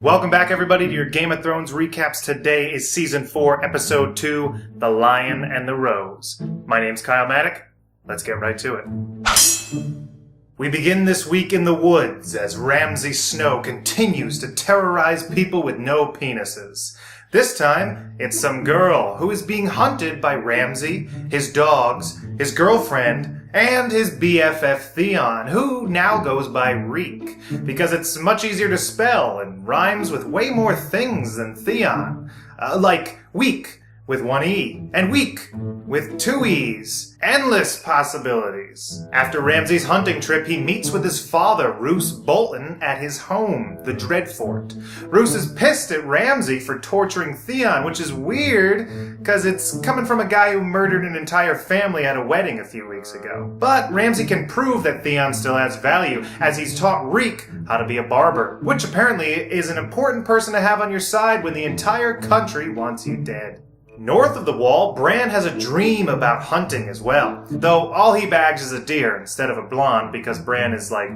Welcome back, everybody, to your Game of Thrones recaps. Today is Season 4, Episode 2, The Lion and the Rose. My name's Kyle Maddock. Let's get right to it. We begin this week in the woods as Ramsay Snow continues to terrorize people with no penises. This time, it's some girl who is being hunted by Ramsay, his dogs, his girlfriend, and his BFF Theon, who now goes by Reek, because it's much easier to spell and rhymes with way more things than Theon. Like weak with one E, and weak with two E's. Endless possibilities. After Ramsay's hunting trip, he meets with his father, Roose Bolton, at his home, the Dreadfort. Roose is pissed at Ramsay for torturing Theon, which is weird, because it's coming from a guy who murdered an entire family at a wedding a few weeks ago. But Ramsay can prove that Theon still has value, as he's taught Reek how to be a barber, which apparently is an important person to have on your side when the entire country wants you dead. North of the wall, Bran has a dream about hunting as well, though all he bags is a deer instead of a blonde because Bran is like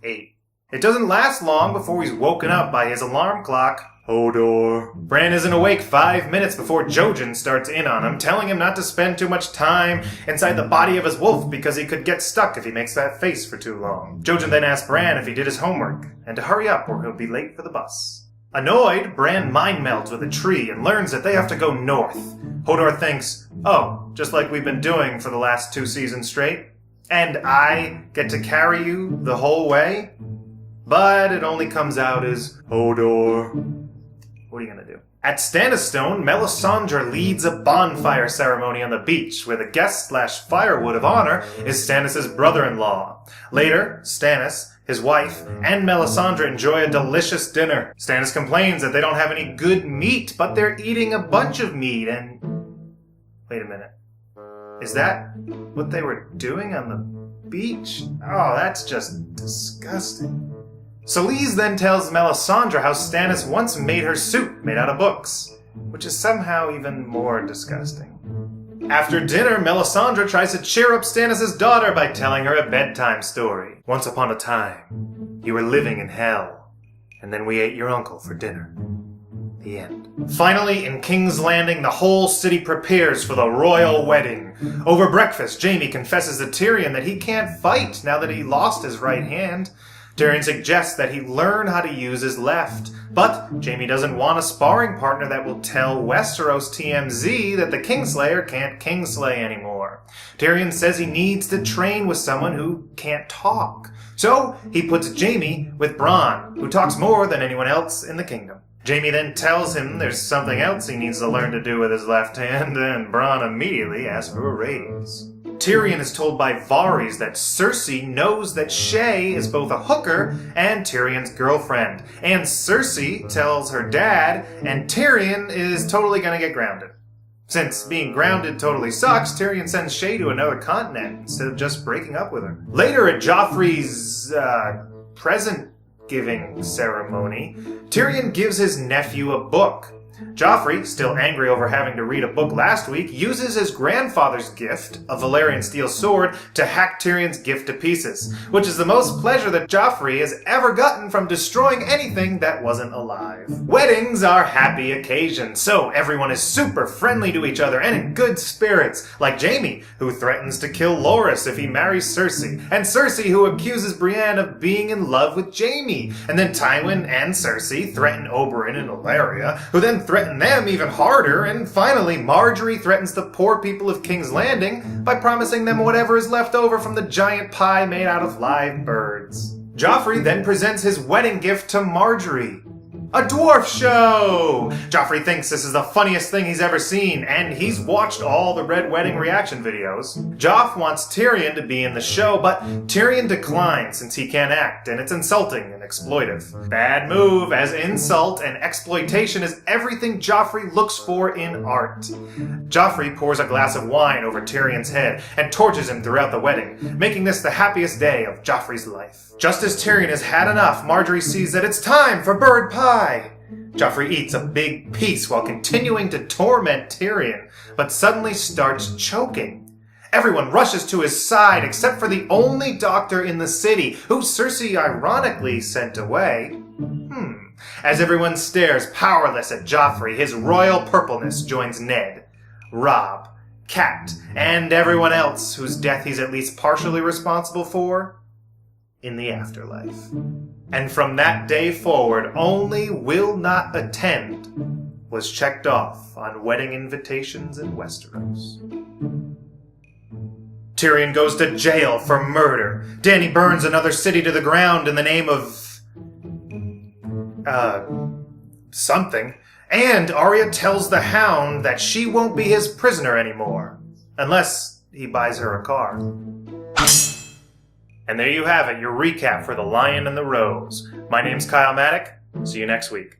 8. It doesn't last long before he's woken up by his alarm clock. Hodor. Bran isn't awake 5 minutes before Jojen starts in on him, telling him not to spend too much time inside the body of his wolf because he could get stuck if he makes that face for too long. Jojen then asks Bran if he did his homework, and to hurry up or he'll be late for the bus. Annoyed, Bran mind melds with a tree and learns that they have to go north. Hodor thinks, oh, just like we've been doing for the last 2 seasons straight? And I get to carry you the whole way? But it only comes out as, Hodor. What are you gonna do? At Stannis Stone, Melisandre leads a bonfire ceremony on the beach, where the guest/firewood of honor is Stannis' brother-in-law. Later, Stannis, his wife, and Melisandre enjoy a delicious dinner. Stannis complains that they don't have any good meat, but they're eating a bunch of meat and... Wait a minute. Is that what they were doing on the beach? Oh, that's just disgusting. Selyse then tells Melisandre how Stannis once made her soup made out of books, which is somehow even more disgusting. After dinner, Melisandre tries to cheer up Stannis' daughter by telling her a bedtime story. Once upon a time, you were living in hell, and then we ate your uncle for dinner. The end. Finally, in King's Landing, the whole city prepares for the royal wedding. Over breakfast, Jaime confesses to Tyrion that he can't fight now that he lost his right hand. Tyrion suggests that he learn how to use his left, but Jaime doesn't want a sparring partner that will tell Westeros TMZ that the Kingslayer can't Kingslay anymore. Tyrion says he needs to train with someone who can't talk. So he puts Jaime with Bronn, who talks more than anyone else in the kingdom. Jaime then tells him there's something else he needs to learn to do with his left hand, and Bronn immediately asks for a raise. Tyrion is told by Varys that Cersei knows that Shae is both a hooker and Tyrion's girlfriend. And Cersei tells her dad, and Tyrion is totally gonna get grounded. Since being grounded totally sucks, Tyrion sends Shae to another continent instead of just breaking up with her. Later at Joffrey's, present-giving ceremony, Tyrion gives his nephew a book. Joffrey, still angry over having to read a book last week, uses his grandfather's gift, a Valyrian steel sword, to hack Tyrion's gift to pieces, which is the most pleasure that Joffrey has ever gotten from destroying anything that wasn't alive. Weddings are happy occasions, so everyone is super friendly to each other and in good spirits, like Jaime, who threatens to kill Loras if he marries Cersei, and Cersei, who accuses Brienne of being in love with Jaime, and then Tywin and Cersei threaten Oberyn and Illyria, who then threaten them even harder, and finally Margaery threatens the poor people of King's Landing by promising them whatever is left over from the giant pie made out of live birds. Joffrey then presents his wedding gift to Margaery. A dwarf show! Joffrey thinks this is the funniest thing he's ever seen, and he's watched all the Red Wedding reaction videos. Joff wants Tyrion to be in the show, but Tyrion declines since he can't act, and it's insulting and exploitive. Bad move, as insult and exploitation is everything Joffrey looks for in art. Joffrey pours a glass of wine over Tyrion's head and torches him throughout the wedding, making this the happiest day of Joffrey's life. Just as Tyrion has had enough, Margaery sees that it's time for bird pie. Joffrey eats a big piece while continuing to torment Tyrion, but suddenly starts choking. Everyone rushes to his side except for the only doctor in the city, who Cersei ironically sent away. As everyone stares powerless at Joffrey, his royal purpleness joins Ned, Robb, Cat, and everyone else whose death he's at least partially responsible for in the afterlife. And from that day forward, only will not attend was checked off on wedding invitations in Westeros. Tyrion goes to jail for murder. Dany burns another city to the ground in the name of... something. And Arya tells the Hound that she won't be his prisoner anymore. Unless he buys her a car. And there you have it, your recap for The Lion and the Rose. My name's Kyle Maddock. See you next week.